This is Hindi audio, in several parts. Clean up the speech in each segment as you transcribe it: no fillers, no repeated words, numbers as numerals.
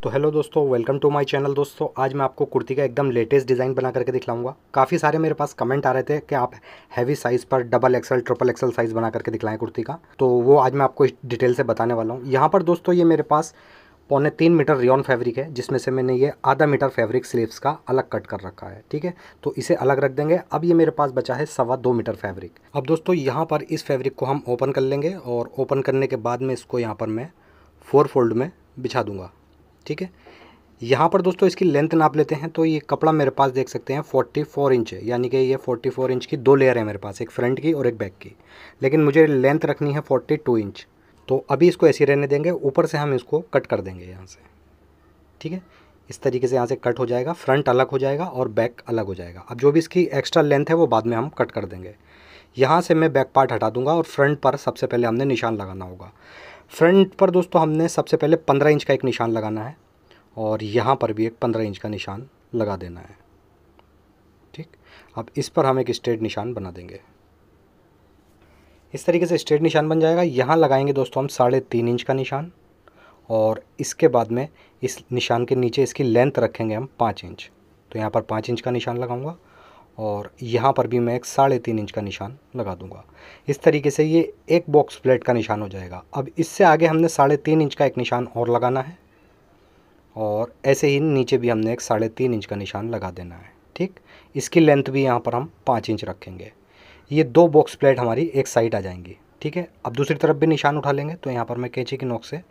तो हेलो दोस्तों, वेलकम टू माय चैनल। दोस्तों आज मैं आपको कुर्ती का एकदम लेटेस्ट डिज़ाइन बना करके दिखलाऊंगा। काफ़ी सारे मेरे पास कमेंट आ रहे थे कि आप हैवी साइज़ पर double axle triple XL size बना करके दिखलाएं कुर्ती का, तो वो आज मैं आपको डिटेल से बताने वाला हूँ। यहाँ पर दोस्तों ये मेरे पास 3.25 मीटर रियॉन फैब्रिक है, जिसमें से मैंने ये आधा मीटर फैब्रिक स्लीव्स का अलग कट कर रखा है। ठीक है, तो इसे अलग रख देंगे। अब ये मेरे पास बचा है 2.25 मीटर फैब्रिक। अब दोस्तों यहाँ पर इस फैब्रिक को हम ओपन कर लेंगे और ओपन करने के बाद में इसको यहाँ पर मैं 4 फोल्ड में बिछा दूंगा। ठीक है, यहाँ पर दोस्तों इसकी लेंथ नाप लेते हैं। तो ये कपड़ा मेरे पास देख सकते हैं 44 इंच है, यानी कि ये 44 इंच की 2 लेयर है मेरे पास, एक फ्रंट की और एक बैक की। लेकिन मुझे लेंथ रखनी है 42 इंच। तो अभी इसको ऐसे ही रहने देंगे, ऊपर से हम इसको कट कर देंगे यहाँ से। ठीक है, इस तरीके से यहाँ से कट हो जाएगा, फ्रंट अलग हो जाएगा और बैक अलग हो जाएगा। अब जो भी इसकी एक्स्ट्रा लेंथ है वो बाद में हम कट कर देंगे। यहाँ से मैं बैक पार्ट हटा दूंगा और फ्रंट पर सबसे पहले हमने निशान लगाना होगा। फ्रंट पर दोस्तों हमने सबसे पहले 15 इंच का एक निशान लगाना है और यहाँ पर भी एक 15 इंच का निशान लगा देना है। ठीक, अब इस पर हम एक स्ट्रेट निशान बना देंगे। इस तरीके से स्ट्रेट निशान बन जाएगा। यहाँ लगाएंगे दोस्तों हम 3.5 इंच का निशान और इसके बाद में इस निशान के नीचे इसकी लेंथ रखेंगे हम 5 इंच। तो यहाँ पर 5 इंच का निशान लगाऊंगा और यहाँ पर भी मैं एक 3.5 इंच का निशान लगा दूंगा। इस तरीके से ये एक बॉक्स प्लेट का निशान हो जाएगा। अब इससे आगे हमने 3.5 इंच का एक निशान और लगाना है और ऐसे ही नीचे भी हमने एक 3.5 इंच का निशान लगा देना है। ठीक, इसकी लेंथ भी यहाँ पर हम 5 इंच रखेंगे। ये 2 बॉक्स प्लेट हमारी एक साइड आ जाएंगी। ठीक है, अब दूसरी तरफ भी निशान उठा लेंगे। तो यहाँ पर मैं कैंची की नोक से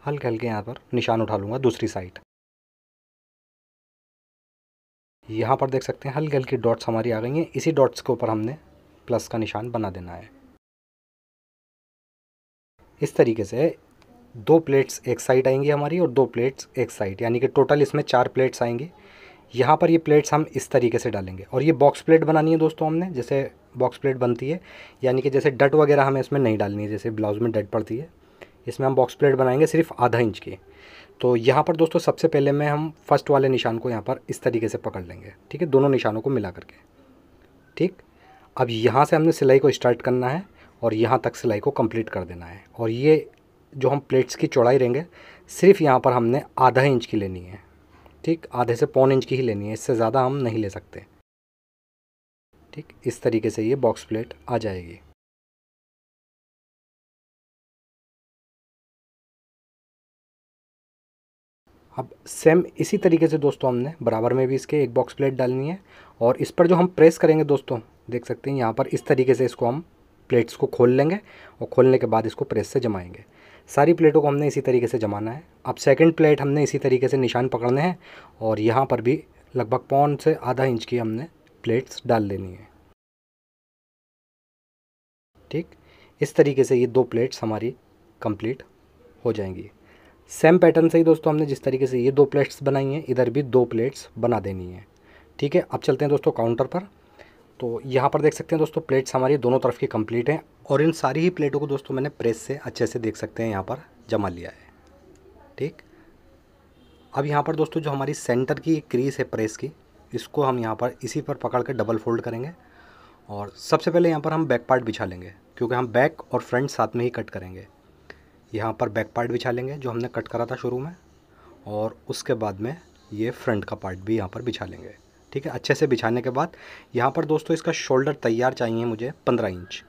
हल्के हल्के यहाँ पर निशान उठा लूँगा दूसरी साइड। यहाँ पर देख सकते हैं हल्की हल्की डॉट्स हमारी आ गई हैं। इसी डॉट्स के ऊपर हमने प्लस का निशान बना देना है। इस तरीके से 2 प्लेट्स एक साइड आएंगी हमारी और 2 प्लेट्स एक साइड, यानी कि टोटल इसमें 4 प्लेट्स आएंगी। यहाँ पर ये प्लेट्स हम इस तरीके से डालेंगे और ये बॉक्स प्लेट बनानी है दोस्तों हमने, जैसे बॉक्स प्लेट बनती है, यानी कि जैसे डट वगैरह हमें इसमें नहीं डालनी है, जैसे ब्लाउज़ में डट पड़ती है। इसमें हम बॉक्स प्लेट बनाएंगे सिर्फ आधा इंच की। तो यहाँ पर दोस्तों सबसे पहले में हम फर्स्ट वाले निशान को यहाँ पर इस तरीके से पकड़ लेंगे। ठीक है, दोनों निशानों को मिला करके। ठीक, अब यहाँ से हमने सिलाई को स्टार्ट करना है और यहाँ तक सिलाई को कंप्लीट कर देना है। और ये जो हम प्लेट्स की चौड़ाई रहेंगे सिर्फ यहाँ पर हमने आधा इंच की लेनी है। ठीक, आधे से 1.25 इंच की ही लेनी है, इससे ज़्यादा हम नहीं ले सकते। ठीक, इस तरीके से ये बॉक्स प्लेट आ जाएगी। अब सेम इसी तरीके से दोस्तों हमने बराबर में भी इसके एक बॉक्स प्लेट डालनी है और इस पर जो हम प्रेस करेंगे दोस्तों देख सकते हैं यहाँ पर इस तरीके से इसको हम प्लेट्स को खोल लेंगे और खोलने के बाद इसको प्रेस से जमाएंगे। सारी प्लेटों को हमने इसी तरीके से जमाना है। अब सेकंड प्लेट हमने इसी तरीके से निशान पकड़ने हैं और यहाँ पर भी लगभग 1.25 से आधा इंच की हमने प्लेट्स डाल लेनी है। ठीक, इस तरीके से ये 2 प्लेट्स हमारी कंप्लीट हो जाएंगी। सेम पैटर्न से ही दोस्तों हमने जिस तरीके से ये 2 प्लेट्स बनाई हैं इधर भी 2 प्लेट्स बना देनी है। ठीक है, अब चलते हैं दोस्तों काउंटर पर। तो यहाँ पर देख सकते हैं दोस्तों प्लेट्स हमारी दोनों तरफ की कंप्लीट हैं और इन सारी ही प्लेटों को दोस्तों मैंने प्रेस से अच्छे से देख सकते हैं यहाँ पर जमा लिया है। ठीक, अब यहाँ पर दोस्तों जो हमारी सेंटर की क्रीज है प्रेस की, इसको हम यहाँ पर इसी पर पकड़ कर डबल फोल्ड करेंगे और सबसे पहले यहाँ पर हम बैक पार्ट बिछा लेंगे, क्योंकि हम बैक और फ्रंट साथ में ही कट करेंगे। यहाँ पर बैक पार्ट बिछा लेंगे जो हमने कट करा था शुरू में और उसके बाद में ये फ्रंट का पार्ट भी यहाँ पर बिछा लेंगे। ठीक है, अच्छे से बिछाने के बाद यहाँ पर दोस्तों इसका शोल्डर तैयार चाहिए मुझे 15 इंच।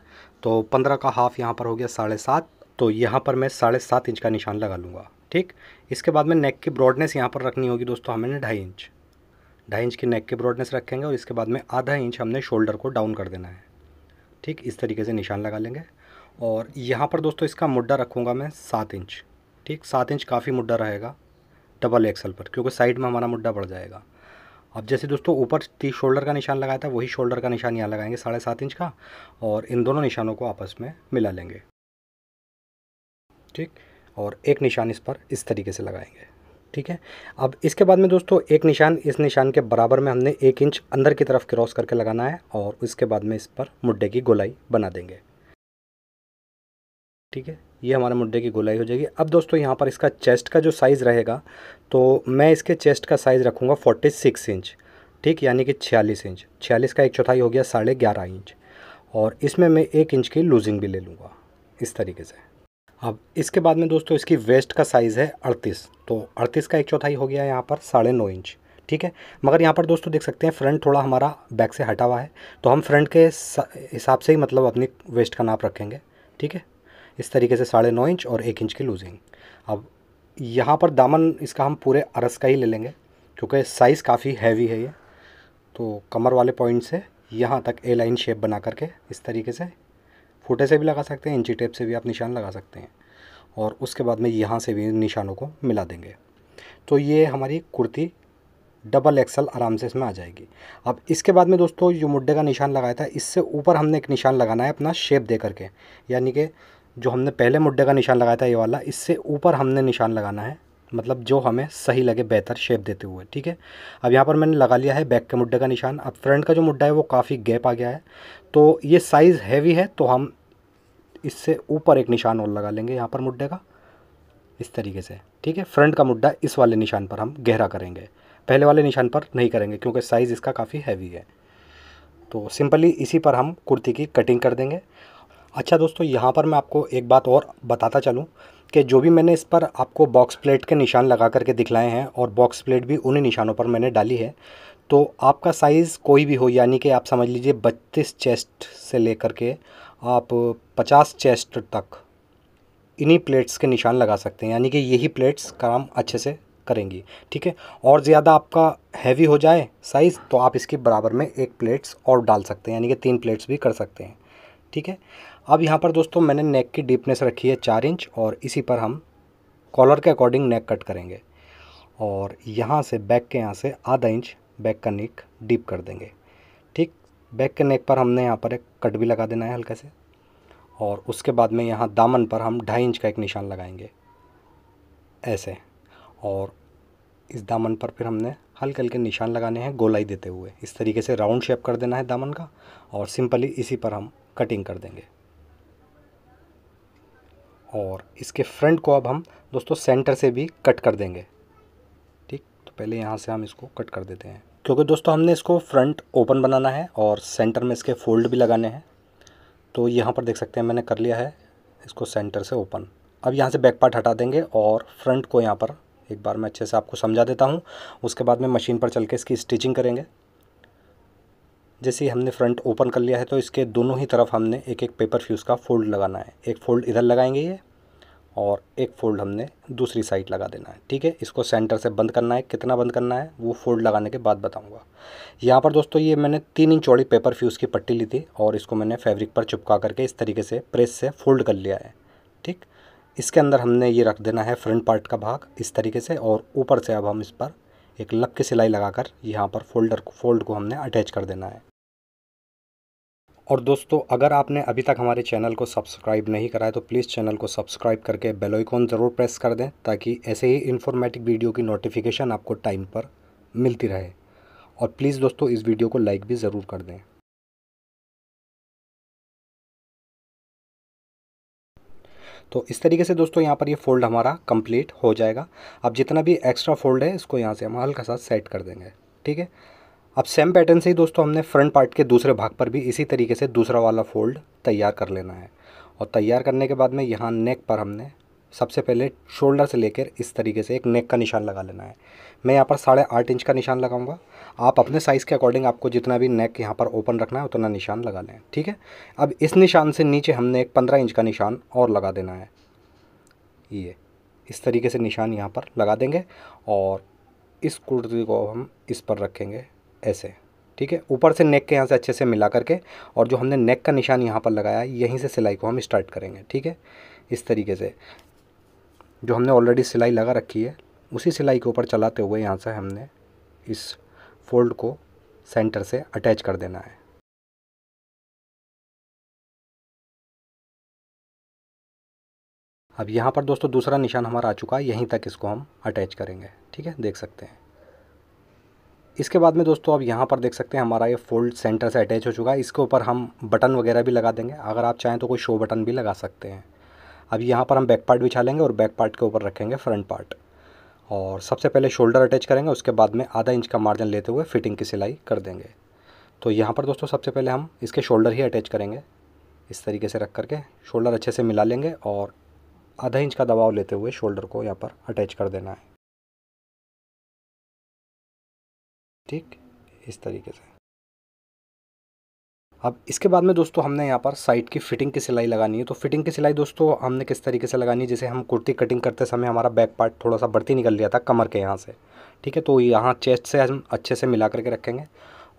तो 15 का हाफ यहाँ पर हो गया 7.5। तो यहाँ पर मैं 7.5 इंच का निशान लगा लूँगा। ठीक, इसके बाद में नेक की ब्रॉडनेस यहाँ पर रखनी होगी दोस्तों हमें 2.5 इंच। 2.5 इंच की नेक की ब्रॉडनेस रखेंगे और इसके बाद में आधा इंच हमने शोल्डर को डाउन कर देना है। ठीक, इस तरीके से निशान लगा लेंगे और यहाँ पर दोस्तों इसका मुड्डा रखूँगा मैं 7 इंच। ठीक, 7 इंच काफ़ी मुड्डा रहेगा डबल एक्सल पर, क्योंकि साइड में हमारा मुड्डा बढ़ जाएगा। अब जैसे दोस्तों ऊपर शोल्डर का निशान लगाया था वही शोल्डर का निशान यहाँ लगाएंगे 7.5 इंच का और इन दोनों निशानों को आपस में मिला लेंगे। ठीक, और एक निशान इस पर इस तरीके से लगाएंगे। ठीक है, अब इसके बाद में दोस्तों एक निशान इस निशान के बराबर में हमने 1 इंच अंदर की तरफ क्रॉस करके लगाना है और इसके बाद में इस पर मुड्डे की गोलाई बना देंगे। ठीक है, ये हमारे मुड्डे की गोलाई हो जाएगी। अब दोस्तों यहाँ पर इसका चेस्ट का जो साइज़ रहेगा तो मैं इसके चेस्ट का साइज़ रखूँगा 46 इंच। ठीक, यानी कि 46 इंच। 46 का 1/4 हो गया 11.5 इंच और इसमें मैं 1 इंच की लूजिंग भी ले लूँगा इस तरीके से। अब इसके बाद में दोस्तों इसकी वेस्ट का साइज़ है 38, तो 38 का 1/4 हो गया यहाँ पर 9.5 इंच। ठीक है, मगर यहाँ पर दोस्तों देख सकते हैं फ्रंट थोड़ा हमारा बैक से हटा हुआ है, तो हम फ्रंट के हिसाब से ही मतलब अपनी वेस्ट का नाप रखेंगे। ठीक है, इस तरीके से 9.5 इंच और 1 इंच की लूजिंग। अब यहाँ पर दामन इसका हम पूरे अरस का ही ले लेंगे, क्योंकि साइज़ काफ़ी हैवी है ये। तो कमर वाले पॉइंट से यहाँ तक ए लाइन शेप बना करके इस तरीके से फूटे से भी लगा सकते हैं, इंची टेप से भी आप निशान लगा सकते हैं, और उसके बाद में यहाँ से भी निशानों को मिला देंगे। तो ये हमारी कुर्ती डबल एक्सल आराम से इसमें आ जाएगी। अब इसके बाद में दोस्तों जो मुड्ढे का निशान लगाया था, इससे ऊपर हमने एक निशान लगाना है अपना शेप दे करके, यानी कि जो हमने पहले मुड्ढे का निशान लगाया था ये वाला, इससे ऊपर हमने निशान लगाना है, मतलब जो हमें सही लगे बेहतर शेप देते हुए। ठीक है, अब यहाँ पर मैंने लगा लिया है बैक के मुड्ढे का निशान। अब फ्रंट का जो मुड्ढा है वो काफ़ी गैप आ गया है, तो ये साइज़ हैवी है, तो हम इससे ऊपर एक निशान और लगा लेंगे यहाँ पर मुड्ढे का, इस तरीके से। ठीक है, फ्रंट का मुड्ढा इस वाले निशान पर हम गहरा करेंगे, पहले वाले निशान पर नहीं करेंगे क्योंकि साइज़ इसका काफ़ी हैवी है। तो सिंपली इसी पर हम कुर्ती की कटिंग कर देंगे। अच्छा दोस्तों, यहाँ पर मैं आपको एक बात और बताता चलूँ कि जो भी मैंने इस पर आपको बॉक्स प्लेट के निशान लगा करके दिखलाए हैं, और बॉक्स प्लेट भी उन्हीं निशानों पर मैंने डाली है, तो आपका साइज़ कोई भी हो, यानी कि आप समझ लीजिए 32 चेस्ट से लेकर के आप 50 चेस्ट तक इन्हीं प्लेट्स के निशान लगा सकते हैं, यानी कि यही प्लेट्स काम अच्छे से करेंगी। ठीक है, और ज़्यादा आपका हैवी हो जाए साइज़ तो आप इसके बराबर में एक प्लेट्स और डाल सकते हैं, यानी कि 3 प्लेट्स भी कर सकते हैं। ठीक है, अब यहाँ पर दोस्तों मैंने नेक की डीपनेस रखी है 4 इंच, और इसी पर हम कॉलर के अकॉर्डिंग नेक कट करेंगे, और यहाँ से बैक के यहाँ से आधा इंच बैक का नेक डीप कर देंगे। ठीक, बैक के नेक पर हमने यहाँ पर एक कट भी लगा देना है हल्के से, और उसके बाद में यहाँ दामन पर हम 2.5 इंच का एक निशान लगाएंगे ऐसे, और इस दामन पर फिर हमने हल्के हल्के निशान लगाने हैं गोलाई देते हुए, इस तरीके से राउंड शेप कर देना है दामन का, और सिंपली इसी पर हम कटिंग कर देंगे। और इसके फ्रंट को अब हम दोस्तों सेंटर से भी कट कर देंगे। ठीक, तो पहले यहाँ से हम इसको कट कर देते हैं, क्योंकि दोस्तों हमने इसको फ्रंट ओपन बनाना है और सेंटर में इसके फोल्ड भी लगाने हैं। तो यहाँ पर देख सकते हैं मैंने कर लिया है इसको सेंटर से ओपन। अब यहाँ से बैक पार्ट हटा देंगे और फ्रंट को यहाँ पर एक बार मैं अच्छे से आपको समझा देता हूँ, उसके बाद में मशीन पर चल के इसकी स्टिचिंग करेंगे। जैसे ही हमने फ्रंट ओपन कर लिया है तो इसके दोनों ही तरफ हमने एक एक पेपर फ्यूज़ का फोल्ड लगाना है। एक फ़ोल्ड इधर लगाएंगे ये, और एक फ़ोल्ड हमने दूसरी साइड लगा देना है। ठीक है, इसको सेंटर से बंद करना है, कितना बंद करना है वो फोल्ड लगाने के बाद बताऊंगा। यहाँ पर दोस्तों ये मैंने 3 इंच चौड़ी पेपर फ्यूज़ की पट्टी ली थी, और इसको मैंने फैब्रिक पर चिपका करके इस तरीके से प्रेस से फोल्ड कर लिया है। ठीक, इसके अंदर हमने ये रख देना है फ्रंट पार्ट का भाग इस तरीके से, और ऊपर से अब हम इस पर एक लब की सिलाई लगाकर यहाँ पर फोल्ड को हमने अटैच कर देना है। और दोस्तों अगर आपने अभी तक हमारे चैनल को सब्सक्राइब नहीं करा है तो प्लीज़ चैनल को सब्सक्राइब करके बेल आइकन ज़रूर प्रेस कर दें, ताकि ऐसे ही इन्फॉर्मेटिव वीडियो की नोटिफिकेशन आपको टाइम पर मिलती रहे। और प्लीज़ दोस्तों इस वीडियो को लाइक भी ज़रूर कर दें। तो इस तरीके से दोस्तों यहाँ पर ये फ़ोल्ड हमारा कंप्लीट हो जाएगा। अब जितना भी एक्स्ट्रा फ़ोल्ड है इसको यहाँ से हम हल्का सा सेट कर देंगे। ठीक है, अब सेम पैटर्न से ही दोस्तों हमने फ्रंट पार्ट के दूसरे भाग पर भी इसी तरीके से दूसरा वाला फ़ोल्ड तैयार कर लेना है। और तैयार करने के बाद में यहाँ नेक पर हमने सबसे पहले शोल्डर से लेकर इस तरीके से एक नेक का निशान लगा लेना है। मैं यहाँ पर 8.5 इंच का निशान लगाऊंगा। आप अपने साइज़ के अकॉर्डिंग आपको जितना भी नेक यहाँ पर ओपन रखना है उतना निशान लगा लें। ठीक है, अब इस निशान से नीचे हमने एक 15 इंच का निशान और लगा देना है। ये इस तरीके से निशान यहाँ पर लगा देंगे, और इस कुर्ती को हम इस पर रखेंगे ऐसे। ठीक है, ऊपर से नेक के यहाँ से अच्छे से मिला करके, और जो हमने नेक का निशान यहाँ पर लगाया है यहीं से सिलाई को हम स्टार्ट करेंगे। ठीक है, इस तरीके से जो हमने ऑलरेडी सिलाई लगा रखी है उसी सिलाई के ऊपर चलाते हुए यहाँ से हमने इस फोल्ड को सेंटर से अटैच कर देना है। अब यहाँ पर दोस्तों दूसरा निशान हमारा आ चुका है, यहीं तक इसको हम अटैच करेंगे। ठीक है, देख सकते हैं। इसके बाद में दोस्तों अब यहाँ पर देख सकते हैं हमारा ये फोल्ड सेंटर से अटैच हो चुका है। इसके ऊपर हम बटन वगैरह भी लगा देंगे, अगर आप चाहें तो कोई शो बटन भी लगा सकते हैं। अब यहाँ पर हम बैक पार्ट बिछा लेंगे और बैक पार्ट के ऊपर रखेंगे फ्रंट पार्ट, और सबसे पहले शोल्डर अटैच करेंगे, उसके बाद में आधा इंच का मार्जिन लेते हुए फिटिंग की सिलाई कर देंगे। तो यहाँ पर दोस्तों सबसे पहले हम इसके शोल्डर ही अटैच करेंगे, इस तरीके से रख करके शोल्डर अच्छे से मिला लेंगे, और आधा इंच का दबाव लेते हुए शोल्डर को यहाँ पर अटैच कर देना है। ठीक, इस तरीके से। अब इसके बाद में दोस्तों हमने यहाँ पर साइड की फिटिंग की सिलाई लगानी है। तो फिटिंग की सिलाई दोस्तों हमने किस तरीके से लगानी है, जैसे हम कुर्ती कटिंग करते समय हमारा बैक पार्ट थोड़ा सा बढ़ती निकल लिया था कमर के यहाँ से, ठीक है। तो यहाँ चेस्ट से हम अच्छे से मिला करके रखेंगे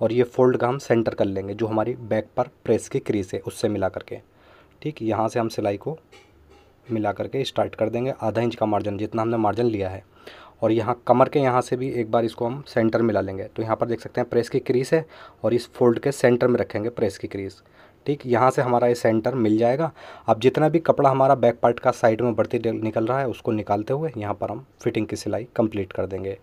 और ये फोल्ड का हम सेंटर कर लेंगे, जो हमारी बैक पर प्रेस की क्रीज है उससे मिला करके। ठीक, यहाँ से हम सिलाई को मिला करके स्टार्ट कर देंगे, आधा इंच का मार्जिन जितना हमने मार्जिन लिया है। और यहाँ कमर के यहाँ से भी एक बार इसको हम सेंटर मिला लेंगे। तो यहाँ पर देख सकते हैं प्रेस की क्रीज है और इस फोल्ड के सेंटर में रखेंगे प्रेस की क्रीज। ठीक, यहाँ से हमारा ये सेंटर मिल जाएगा। अब जितना भी कपड़ा हमारा बैक पार्ट का साइड में बढ़ती निकल रहा है उसको निकालते हुए यहाँ पर हम फिटिंग की सिलाई कंप्लीट कर देंगे।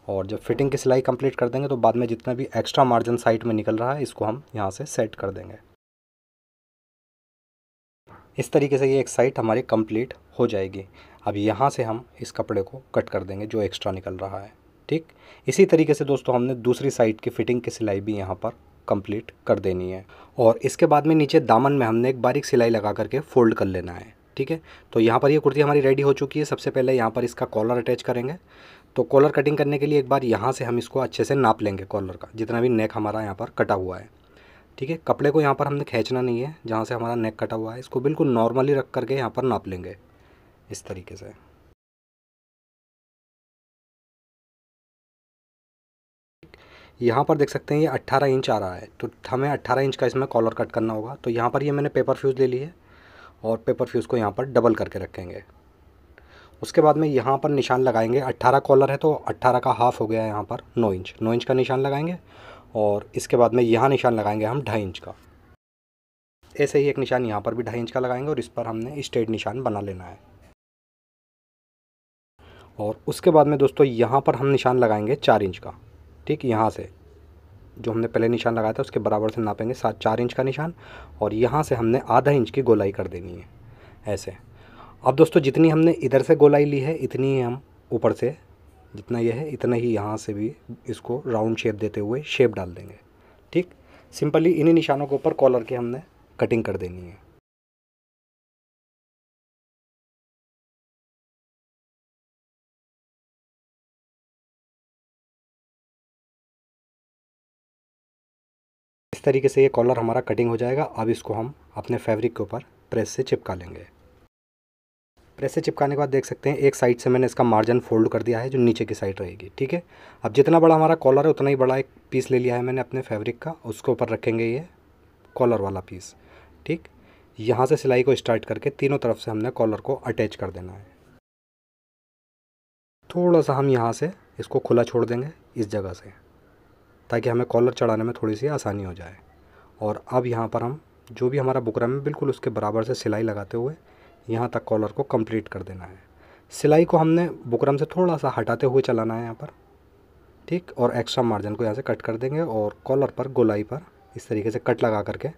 और जब फिटिंग की सिलाई कंप्लीट कर देंगे तो बाद में जितना भी एक्स्ट्रा मार्जिन साइड में निकल रहा है इसको हम यहाँ से सेट कर देंगे। इस तरीके से ये एक साइड हमारी कंप्लीट हो जाएगी। अब यहाँ से हम इस कपड़े को कट कर देंगे जो एक्स्ट्रा निकल रहा है। ठीक, इसी तरीके से दोस्तों हमने दूसरी साइड की फिटिंग की सिलाई भी यहाँ पर कंप्लीट कर देनी है। और इसके बाद में नीचे दामन में हमने एक बारीक सिलाई लगा करके फोल्ड कर लेना है। ठीक है, तो यहाँ पर ये कुर्ती हमारी रेडी हो चुकी है। सबसे पहले यहाँ पर इसका कॉलर अटैच करेंगे। तो कॉलर कटिंग करने के लिए एक बार यहाँ से हम इसको अच्छे से नाप लेंगे, कॉलर का जितना भी नेक हमारा यहाँ पर कटा हुआ है। ठीक है, कपड़े को यहाँ पर हमने खींचना नहीं है, जहाँ से हमारा नेक कटा हुआ है इसको बिल्कुल नॉर्मली रख करके यहाँ पर नाप लेंगे इस तरीके से। यहाँ पर देख सकते हैं ये 18 इंच आ रहा है, तो हमें 18 इंच का इसमें कॉलर कट करना होगा। तो यहाँ पर ये मैंने पेपर फ्यूज़ ले ली है और पेपर फ्यूज़ को यहाँ पर डबल करके रखेंगे। उसके बाद में यहाँ पर निशान लगाएंगे। 18 कॉलर है तो 18 का हाफ हो गया है यहाँ पर 9 इंच। 9 इंच का निशान लगाएंगे और इसके बाद में यहाँ निशान लगाएंगे हम 2.5 इंच का। ऐसे ही एक निशान यहाँ पर भी 2.5 इंच का लगाएंगे और इस पर हमने स्ट्रेट निशान बना लेना है। और उसके बाद में दोस्तों यहाँ पर हम निशान लगाएंगे 4 इंच का। ठीक, यहाँ से जो हमने पहले निशान लगाया था उसके बराबर से नापेंगे 4 इंच का निशान और यहाँ से हमने आधा इंच की गोलाई कर देनी है ऐसे। अब दोस्तों जितनी हमने इधर से गोलाई ली है इतनी ही हम ऊपर से, जितना ये है इतना ही यहाँ से भी इसको राउंड शेप देते हुए शेप डाल देंगे। ठीक, सिंपली इन्हीं निशानों के ऊपर कॉलर की हमने कटिंग कर देनी है। इस तरीके से ये कॉलर हमारा कटिंग हो जाएगा। अब इसको हम अपने फैब्रिक के ऊपर प्रेस से चिपका लेंगे। प्रेस से चिपकाने के बाद देख सकते हैं एक साइड से मैंने इसका मार्जिन फोल्ड कर दिया है जो नीचे की साइड रहेगी। ठीक है, अब जितना बड़ा हमारा कॉलर है उतना ही बड़ा एक पीस ले लिया है मैंने अपने फैब्रिक का, उसके ऊपर रखेंगे ये कॉलर वाला पीस। ठीक, यहाँ से सिलाई को स्टार्ट करके तीनों तरफ से हमने कॉलर को अटैच कर देना है। थोड़ा सा हम यहाँ से इसको खुला छोड़ देंगे इस जगह से, ताकि हमें कॉलर चढ़ाने में थोड़ी सी आसानी हो जाए। और अब यहाँ पर हम जो भी हमारा बुकरम है बिल्कुल उसके बराबर से सिलाई लगाते हुए यहाँ तक कॉलर को कंप्लीट कर देना है। सिलाई को हमने बुकरम से थोड़ा सा हटाते हुए चलाना है यहाँ पर। ठीक, और एक्स्ट्रा मार्जिन को यहाँ से कट कर देंगे और कॉलर पर गोलाई पर इस तरीके से कट लगा करके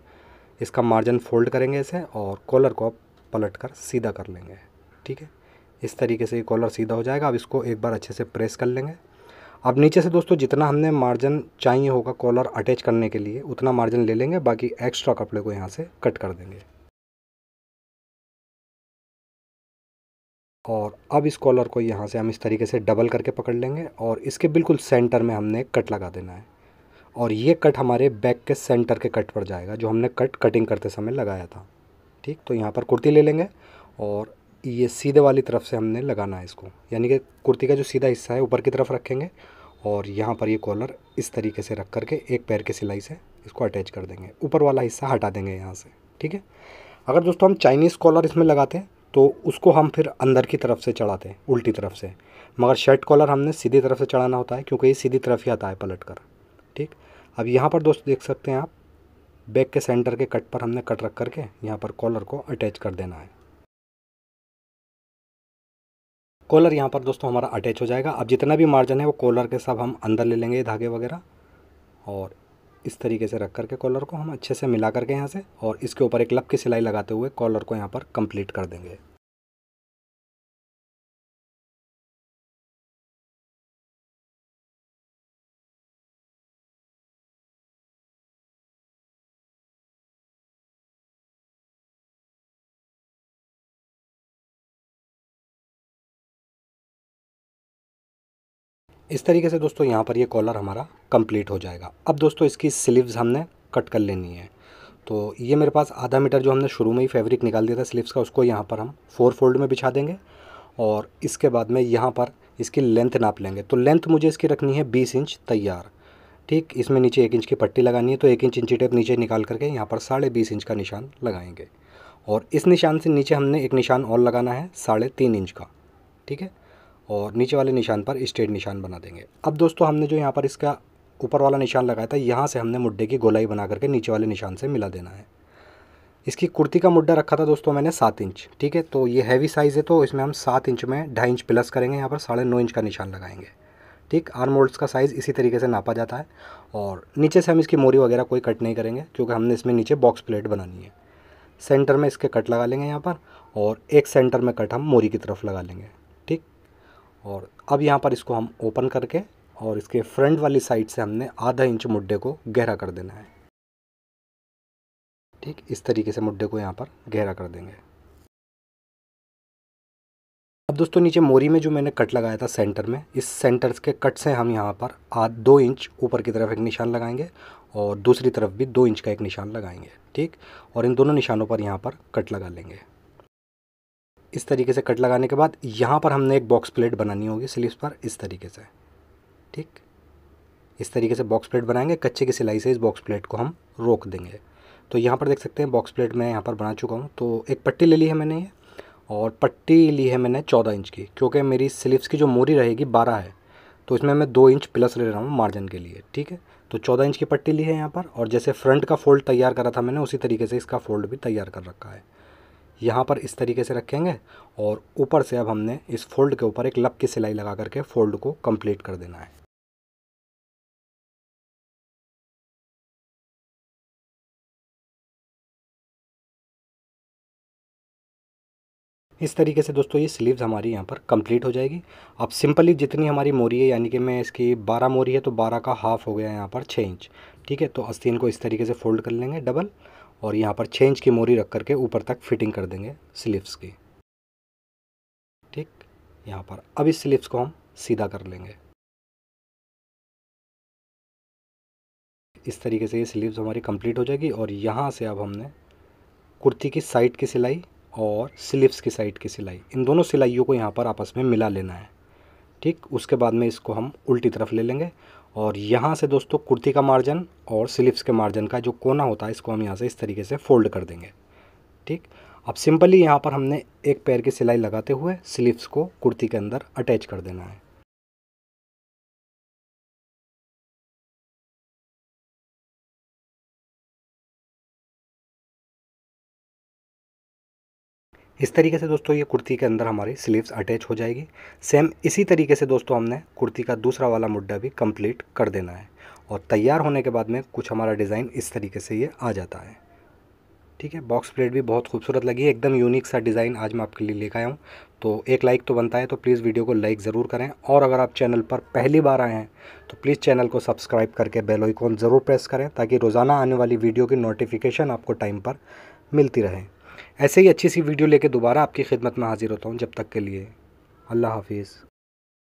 इसका मार्जिन फोल्ड करेंगे इसे और कॉलर को पलट कर सीधा कर लेंगे। ठीक है, इस तरीके से ये कॉलर सीधा हो जाएगा। अब इसको एक बार अच्छे से प्रेस कर लेंगे। अब नीचे से दोस्तों जितना हमने मार्जिन चाहिए होगा कॉलर अटैच करने के लिए उतना मार्जिन ले लेंगे, बाकी एक्स्ट्रा कपड़े को यहाँ से कट कर देंगे। और अब इस कॉलर को यहाँ से हम इस तरीके से डबल करके पकड़ लेंगे और इसके बिल्कुल सेंटर में हमने कट लगा देना है। और ये कट हमारे बैक के सेंटर के कट पर जाएगा जो हमने कटिंग करते समय लगाया था। ठीक, तो यहाँ पर कुर्ती ले लेंगे और ये सीधे वाली तरफ से हमने लगाना है इसको, यानी कि कुर्ती का जो सीधा हिस्सा है ऊपर की तरफ रखेंगे और यहाँ पर ये कॉलर इस तरीके से रख करके एक पैर की सिलाई से इसको अटैच कर देंगे, ऊपर वाला हिस्सा हटा देंगे यहाँ से। ठीक है, अगर दोस्तों हम चाइनीज़ कॉलर इसमें लगाते तो उसको हम फिर अंदर की तरफ से चढ़ाते उल्टी तरफ से, मगर शर्ट कॉलर हमने सीधी तरफ से चढ़ाना होता है क्योंकि ये सीधी तरफ ही आता है पलट कर। ठीक, अब यहाँ पर दोस्त देख सकते हैं आप बैक के सेंटर के कट पर हमने कट रख करके यहाँ पर कॉलर को अटैच कर देना है। कॉलर यहाँ पर दोस्तों हमारा अटैच हो जाएगा। अब जितना भी मार्जिन है वो कॉलर के सब हम अंदर ले लेंगे धागे वगैरह और इस तरीके से रख करके कॉलर को हम अच्छे से मिला करके यहाँ से और इसके ऊपर एक लब की सिलाई लगाते हुए कॉलर को यहाँ पर कंप्लीट कर देंगे। इस तरीके से दोस्तों यहाँ पर ये कॉलर हमारा कंप्लीट हो जाएगा। अब दोस्तों इसकी स्लीव्स हमने कट कर लेनी है। तो ये मेरे पास आधा मीटर जो हमने शुरू में ही फैब्रिक निकाल दिया था स्लीव्स का, उसको यहाँ पर हम 4 फोल्ड में बिछा देंगे और इसके बाद में यहाँ पर इसकी लेंथ नाप लेंगे। तो लेंथ मुझे इसकी रखनी है 20 इंच तैयार। ठीक, इसमें नीचे 1 इंच की पट्टी लगानी है, तो 1 इंच इंची टेप नीचे निकाल करके यहाँ पर 20.5 इंच का निशान लगाएंगे और इस निशान से नीचे हमने एक निशान और लगाना है 3.5 इंच का। ठीक है, और नीचे वाले निशान पर स्ट्रेट निशान बना देंगे। अब दोस्तों हमने जो यहाँ पर इसका ऊपर वाला निशान लगाया था, यहाँ से हमने मुड्डे की गोलाई बना करके नीचे वाले निशान से मिला देना है। इसकी कुर्ती का मुड्डा रखा था दोस्तों मैंने 7 इंच। ठीक है, तो ये हैवी साइज़ है तो इसमें हम 7 इंच में 2.5 इंच प्लस करेंगे, यहाँ पर 9.5 इंच का निशान लगाएंगे। ठीक, आर्म होल्ड्स का साइज़ इसी तरीके से नापा जाता है और नीचे से हम इसकी मोरी वगैरह कोई कट नहीं करेंगे क्योंकि हमने इसमें नीचे बॉक्स प्लेट बनानी है। सेंटर में इसके कट लगा लेंगे यहाँ पर और एक सेंटर में कट हम मोरी की तरफ लगा लेंगे। ठीक, और अब यहाँ पर इसको हम ओपन करके और इसके फ्रंट वाली साइड से हमने आधा इंच मुड्डे को गहरा कर देना है। ठीक, इस तरीके से मुड्डे को यहाँ पर गहरा कर देंगे। अब दोस्तों नीचे मोरी में जो मैंने कट लगाया था सेंटर में, इस सेंटर के कट से हम यहाँ पर 2 इंच ऊपर की तरफ एक निशान लगाएंगे और दूसरी तरफ भी 2 इंच का एक निशान लगाएंगे। ठीक, और इन दोनों निशानों पर यहाँ पर कट लगा लेंगे। इस तरीके से कट लगाने के बाद यहाँ पर हमने एक बॉक्स प्लेट बनानी होगी स्लीव्स पर इस तरीके से। ठीक, इस तरीके से बॉक्स प्लेट बनाएंगे, कच्चे की सिलाई से इस बॉक्स प्लेट को हम रोक देंगे। तो यहाँ पर देख सकते हैं बॉक्स प्लेट मैं यहाँ पर बना चुका हूँ। तो एक पट्टी ले ली है मैंने ये और पट्टी ली है मैंने 14 इंच की, क्योंकि मेरी स्लीव्स की जो मोरी रहेगी 12 है तो इसमें मैं 2 इंच प्लस ले रहा हूँ मार्जिन के लिए। ठीक है, तो 14 इंच की पट्टी ली है यहाँ पर और जैसे फ्रंट का फोल्ड तैयार करा था मैंने, उसी तरीके से इसका फोल्ड भी तैयार कर रखा है। यहाँ पर इस तरीके से रखेंगे और ऊपर से अब हमने इस फोल्ड के ऊपर एक लब की सिलाई लगा करके फोल्ड को कंप्लीट कर देना है। इस तरीके से दोस्तों ये स्लीव्स हमारी यहाँ पर कंप्लीट हो जाएगी। अब सिंपली जितनी हमारी मोरी है, यानी कि मैं इसकी 12 मोरी है तो 12 का हाफ हो गया यहाँ पर 6 इंच। ठीक है, तो आस्तीन को इस तरीके से फोल्ड कर लेंगे डबल और यहाँ पर 6 इंच की मोरी रख करके ऊपर तक फिटिंग कर देंगे स्लीव्स की। ठीक, यहाँ पर अब इस स्लीव्स को हम सीधा कर लेंगे। इस तरीके से ये स्लीव्स हमारी कंप्लीट हो जाएगी और यहाँ से अब हमने कुर्ती की साइड की सिलाई और स्लीव्स की साइड की सिलाई, इन दोनों सिलाइयों को यहाँ पर आपस में मिला लेना है। ठीक, उसके बाद में इसको हम उल्टी तरफ ले लेंगे और यहाँ से दोस्तों कुर्ती का मार्जिन और स्लीव्स के मार्जिन का जो कोना होता है इसको हम यहाँ से इस तरीके से फोल्ड कर देंगे। ठीक, अब सिंपली यहाँ पर हमने एक पैर की सिलाई लगाते हुए स्लीव्स को कुर्ती के अंदर अटैच कर देना है। इस तरीके से दोस्तों ये कुर्ती के अंदर हमारी स्लीव्स अटैच हो जाएगी। सेम इसी तरीके से दोस्तों हमने कुर्ती का दूसरा वाला मुड्डा भी कंप्लीट कर देना है और तैयार होने के बाद में कुछ हमारा डिज़ाइन इस तरीके से ये आ जाता है। ठीक है, बॉक्स प्लेट भी बहुत खूबसूरत लगी है, एकदम यूनिक सा डिज़ाइन आज मैं आपके लिए लेकर आया हूँ। तो एक लाइक तो बनता है, तो प्लीज़ वीडियो को लाइक ज़रूर करें और अगर आप चैनल पर पहली बार आए हैं तो प्लीज़ चैनल को सब्सक्राइब करके बेल आइकॉन ज़रूर प्रेस करें ताकि रोज़ाना आने वाली वीडियो की नोटिफिकेशन आपको टाइम पर मिलती रहे। ऐसे ही अच्छी सी वीडियो लेके दोबारा आपकी खिदमत में हाजिर होता हूँ। जब तक के लिए अल्लाह हाफिज़।